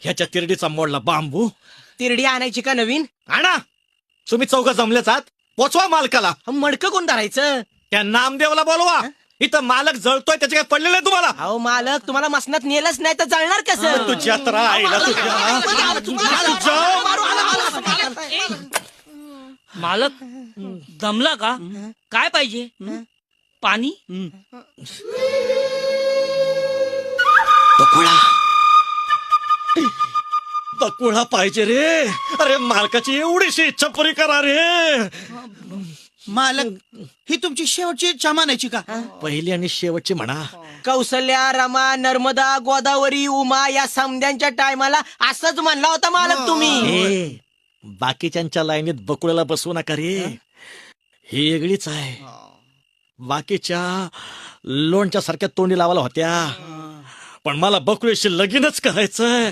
ह्याच्या तिरडीचा मोडला बांबू. तिरडी आणायची का नवीन? आणा. तुम्ही चौघ जमलेच आहात, पोचवा मालकाला. मडकं कोण धरायचं? त्या नामदेवला बोलवा. इथं मालक जळतोय, त्याचे काय पडलेलं आहे तुम्हाला? अहो मालक, तुम्हाला मसनात नेलंच नाही तर जळणार कसं? तुझ्या तर आईला मालक दमला का? काय पाहिजे? पाणी? बकुळा पाहिजे रे. अरे मालकाची एवढीशी इच्छा पुरी करा रे. मालक, ही तुमची शेवटची इच्छा मानायची का? पहिली आणि शेवटची म्हणा. कौसल्या, रमा, नर्मदा, गोदावरी, उमा या समध्यांच्या टायमाला असंच म्हणला होता मालक तुम्ही. ए, बाकीच्यांच्या लाईनीत बकुळ्याला बसवू नका रे. ही वेगळीच आहे. बाकीच्या लोणच्या सारख्या तोंडी लावायला होत्या, पण मला बकुळीशी लगीनच करायचंय.